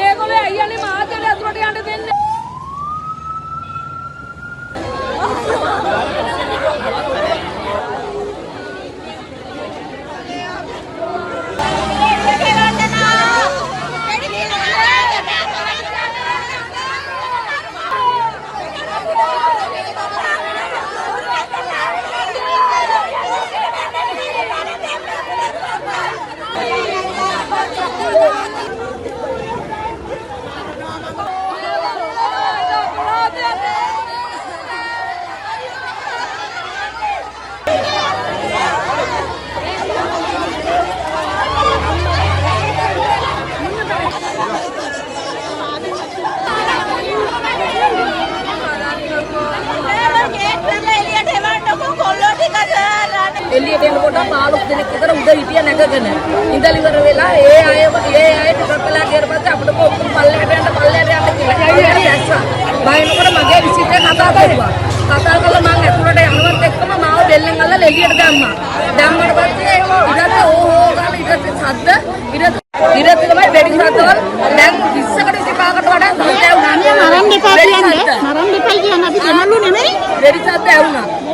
ඒගොල්ලෝ අයියනේ මාතේ අතුරට යන්න දෙන්නේ. එළියට එනකොට 15 දිනක් විතර උඩ හිටිය නැගගෙන ඉඳලා ඉවර වෙලා ඒ අය ටිකට්ලා ගියට පස්සේ අපිට ඔක්කොම පල්ලෙහාට යන්න කියලා ඇස්සා. බයිනකොට මගේ විසිටේ කතා කරුවා. කතා කළා මම ඇතුළට යනවත් එක්කම මාව දෙල්ලෙන් අල්ලලා එළියට දැම්මා. දැම්මට පස්සේ ඊට ඕ ගාලා ඊට සද්ද ඊට තමයි වෙඩි සද්දවල දැන් 20කට 25කට වඩා සද්ද ඇහුණා. මරන්න එපා කියන්නේ අපි දෙමළු නෙමෙයි. වෙඩි සද්ද ඇහුණා.